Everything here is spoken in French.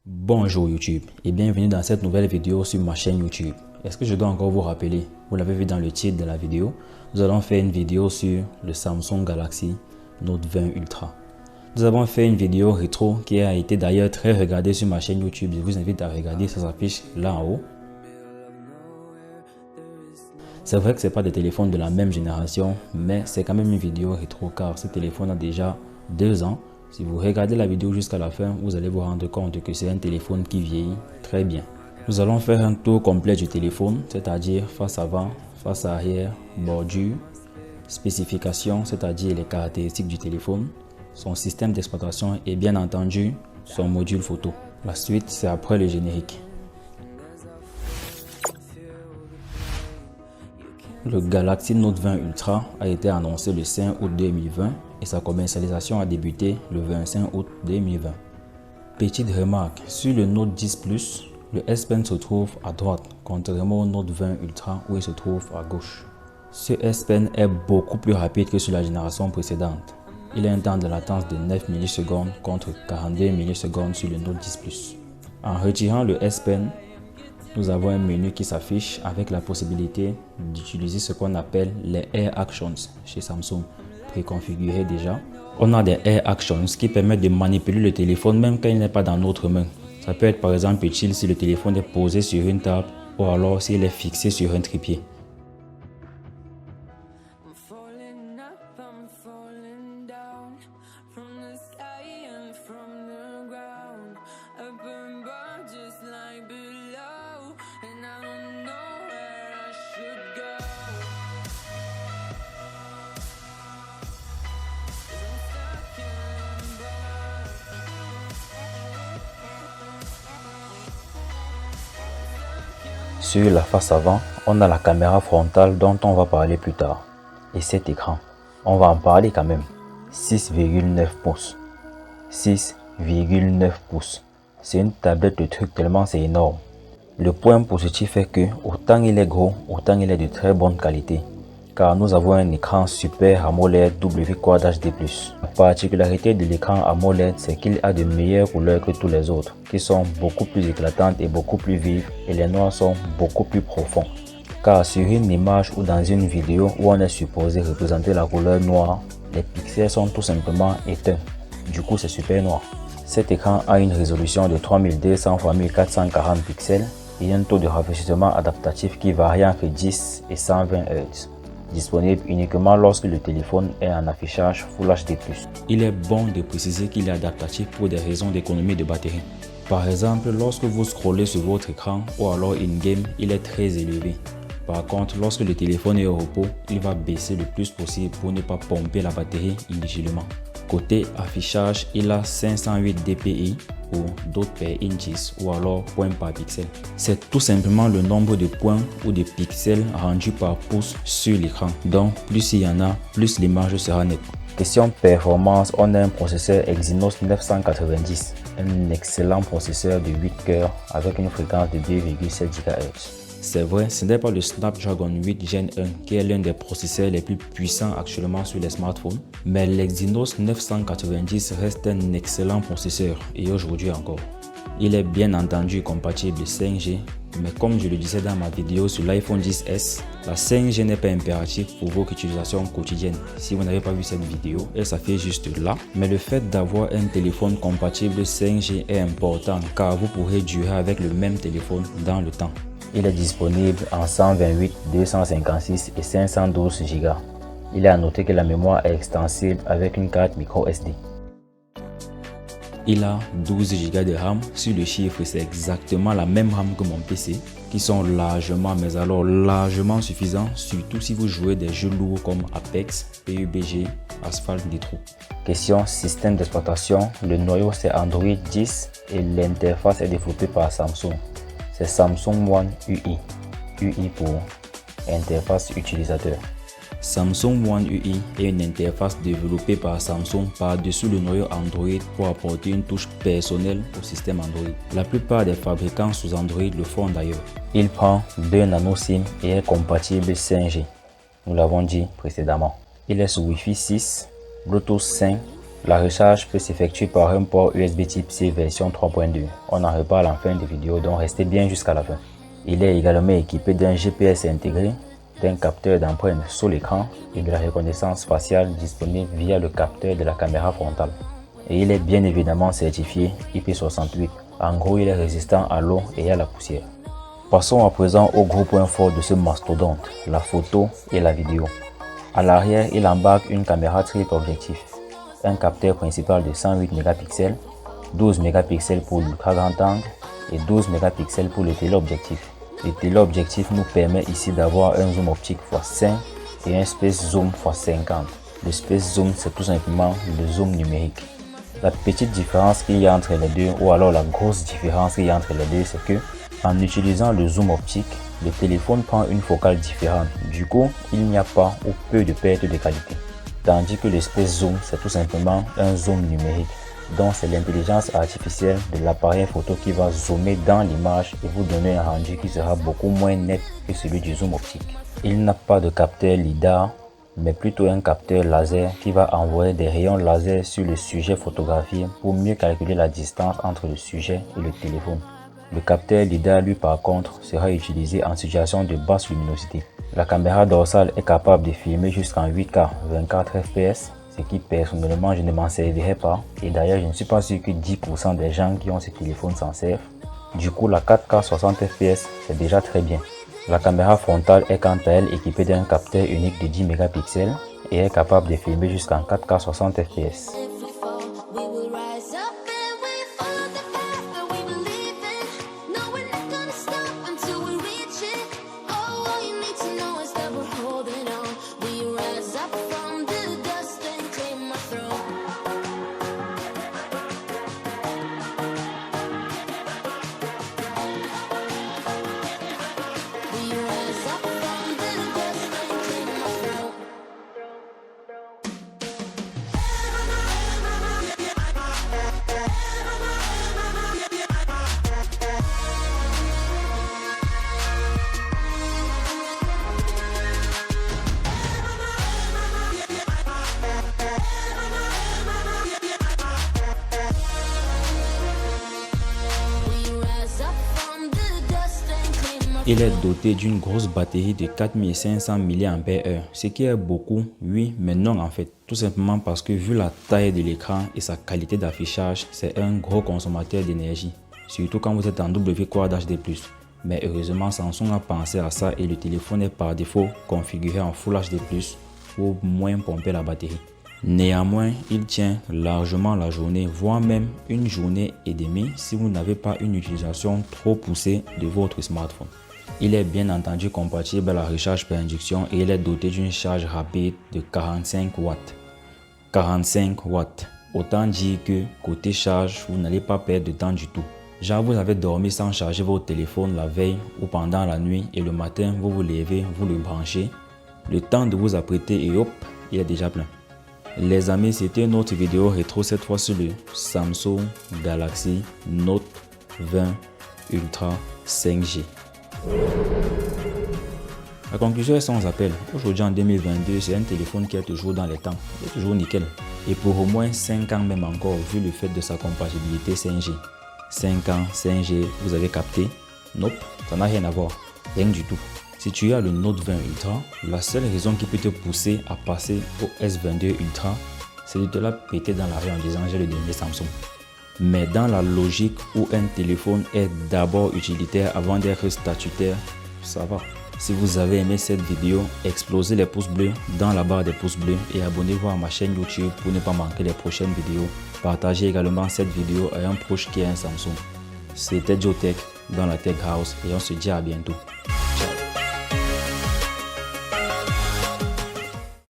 Bonjour YouTube et bienvenue dans cette nouvelle vidéo sur ma chaîne YouTube. Est-ce que je dois encore vous rappeler, vous l'avez vu dans le titre de la vidéo, nous allons faire une vidéo sur le Samsung Galaxy Note 20 Ultra. Nous avons fait une vidéo rétro qui a été d'ailleurs très regardée sur ma chaîne YouTube. Je vous invite à regarder, ça s'affiche là en haut. C'est vrai que ce n'est pas des téléphones de la même génération, mais c'est quand même une vidéo rétro car ce téléphone a déjà 2 ans. Si vous regardez la vidéo jusqu'à la fin, vous allez vous rendre compte que c'est un téléphone qui vieillit très bien. Nous allons faire un tour complet du téléphone, c'est-à-dire face avant, face arrière, bordure, spécifications, c'est-à-dire les caractéristiques du téléphone, son système d'exploitation et bien entendu son module photo. La suite, c'est après le générique. Le Galaxy Note 20 Ultra a été annoncé le 5 août 2020 et sa commercialisation a débuté le 25 août 2020. Petite remarque, sur le Note 10 Plus, le S Pen se trouve à droite, contrairement au Note 20 Ultra où il se trouve à gauche. Ce S Pen est beaucoup plus rapide que sur la génération précédente. Il a un temps de latence de 9 millisecondes contre 42 millisecondes sur le Note 10 Plus. En retirant le S Pen, nous avons un menu qui s'affiche avec la possibilité d'utiliser ce qu'on appelle les Air Actions chez Samsung, préconfigurés déjà. On a des Air Actions qui permettent de manipuler le téléphone même quand il n'est pas dans notre main. Ça peut être par exemple utile si le téléphone est posé sur une table ou alors s'il est fixé sur un trépied. Sur la face avant, on a la caméra frontale dont on va parler plus tard. Et cet écran, on va en parler quand même. 6,9 pouces. 6,9 pouces. C'est une tablette de trucs tellement c'est énorme. Le point positif est que autant il est gros, autant il est de très bonne qualité. Car nous avons un écran Super AMOLED W Quad HD+. La particularité de l'écran AMOLED, c'est qu'il a de meilleures couleurs que tous les autres, qui sont beaucoup plus éclatantes et beaucoup plus vives, et les noirs sont beaucoup plus profonds. Car sur une image ou dans une vidéo où on est supposé représenter la couleur noire, les pixels sont tout simplement éteints. Du coup, c'est super noir. Cet écran a une résolution de 3200 x 1440 pixels et un taux de rafraîchissement adaptatif qui varie entre 10 et 120 Hz. Disponible uniquement lorsque le téléphone est en affichage Full HD+. Il est bon de préciser qu'il est adaptatif pour des raisons d'économie de batterie. Par exemple, lorsque vous scrollez sur votre écran ou alors in-game, il est très élevé. Par contre, lorsque le téléphone est au repos, il va baisser le plus possible pour ne pas pomper la batterie inutilement. Côté affichage, il a 508 dpi ou dots per inches ou alors points par pixel. C'est tout simplement le nombre de points ou de pixels rendus par pouce sur l'écran. Donc plus il y en a, plus l'image sera nette. Question performance, on a un processeur Exynos 990, un excellent processeur de 8 cœurs avec une fréquence de 2,7 GHz. C'est vrai, ce n'est pas le Snapdragon 8 Gen 1 qui est l'un des processeurs les plus puissants actuellement sur les smartphones, mais l'Exynos 990 reste un excellent processeur et aujourd'hui encore. Il est bien entendu compatible 5G, mais comme je le disais dans ma vidéo sur l'iPhone XS, la 5G n'est pas impérative pour votre utilisation quotidienne. Si vous n'avez pas vu cette vidéo, elle s'affiche juste là. Mais le fait d'avoir un téléphone compatible 5G est important car vous pourrez durer avec le même téléphone dans le temps. Il est disponible en 128, 256 et 512 Go. Il est à noter que la mémoire est extensible avec une carte micro SD. Il a 12 Go de RAM. Sur le chiffre, c'est exactement la même RAM que mon PC, qui sont largement, mais alors largement suffisants, surtout si vous jouez des jeux lourds comme Apex, PUBG, Asphalt Nitro. Question système d'exploitation. Le noyau c'est Android 10 et l'interface est développée par Samsung. C'est Samsung One UI. UI pour interface utilisateur. Samsung One UI est une interface développée par Samsung par-dessus le noyau Android pour apporter une touche personnelle au système Android. La plupart des fabricants sous Android le font d'ailleurs. Il prend 2 nano SIM et est compatible 5G. Nous l'avons dit précédemment. Il est sous Wi-Fi 6, Bluetooth 5 La recharge peut s'effectuer par un port USB type C version 3.2. On en reparle en fin de vidéo, donc restez bien jusqu'à la fin. Il est également équipé d'un GPS intégré, d'un capteur d'empreinte sur l'écran et de la reconnaissance faciale disponible via le capteur de la caméra frontale. Et il est bien évidemment certifié IP68. En gros, il est résistant à l'eau et à la poussière. Passons à présent au gros point fort de ce mastodonte, la photo et la vidéo. À l'arrière, il embarque une caméra triple objectif, un capteur principal de 108 mégapixels, 12 mégapixels pour l'ultra grand angle et 12 mégapixels pour le téléobjectif. Le téléobjectif nous permet ici d'avoir un zoom optique x5 et un space zoom x50. Le space zoom, c'est tout simplement le zoom numérique. La petite différence qu'il y a entre les deux, ou alors la grosse différence qu'il y a entre les deux, c'est que en utilisant le zoom optique, le téléphone prend une focale différente. Du coup, il n'y a pas ou peu de perte de qualité. Tandis que le space zoom, c'est tout simplement un zoom numérique. Donc, c'est l'intelligence artificielle de l'appareil photo qui va zoomer dans l'image et vous donner un rendu qui sera beaucoup moins net que celui du zoom optique. Il n'a pas de capteur LiDAR, mais plutôt un capteur laser qui va envoyer des rayons laser sur le sujet photographié pour mieux calculer la distance entre le sujet et le téléphone. Le capteur LiDAR, lui, par contre, sera utilisé en situation de basse luminosité. La caméra dorsale est capable de filmer jusqu'en 8K 24 fps, ce qui personnellement je ne m'en servirai pas, et d'ailleurs je ne suis pas sûr que 10% des gens qui ont ce téléphone s'en servent. Du coup, la 4K 60 fps c'est déjà très bien. La caméra frontale est quant à elle équipée d'un capteur unique de 10 mégapixels et est capable de filmer jusqu'en 4K 60 fps. Il est doté d'une grosse batterie de 4500 mAh, ce qui est beaucoup, oui, mais non en fait. Tout simplement parce que vu la taille de l'écran et sa qualité d'affichage, c'est un gros consommateur d'énergie. Surtout quand vous êtes en W Quad HD+. Mais heureusement, Samsung a pensé à ça et le téléphone est par défaut configuré en Full HD+, pour moins pomper la batterie. Néanmoins, il tient largement la journée, voire même une journée et demie si vous n'avez pas une utilisation trop poussée de votre smartphone. Il est bien entendu compatible à la recharge par induction et il est doté d'une charge rapide de 45 watts. 45 watts. Autant dire que côté charge, vous n'allez pas perdre de temps du tout. Genre vous avez dormi sans charger votre téléphone la veille ou pendant la nuit et le matin vous vous levez, vous le branchez. Le temps de vous apprêter et hop, il est déjà plein. Les amis, c'était une autre vidéo rétro cette fois sur le Samsung Galaxy Note 20 Ultra 5G. La conclusion est sans appel. Aujourd'hui en 2022, c'est un téléphone qui est toujours dans les temps, il est toujours nickel. Et pour au moins 5 ans même encore, vu le fait de sa compatibilité 5G. 5 ans, 5G, vous avez capté? Nope, ça n'a rien à voir, rien du tout. Si tu as le Note 20 Ultra, la seule raison qui peut te pousser à passer au S22 Ultra, c'est de te la péter dans la rue en disant j'ai le dernier Samsung. Mais dans la logique où un téléphone est d'abord utilitaire avant d'être statutaire, ça va. Si vous avez aimé cette vidéo, explosez les pouces bleus dans la barre des pouces bleus et abonnez-vous à ma chaîne YouTube pour ne pas manquer les prochaines vidéos. Partagez également cette vidéo à un proche qui a un Samsung. C'était Joe Tech dans la Tech House et on se dit à bientôt.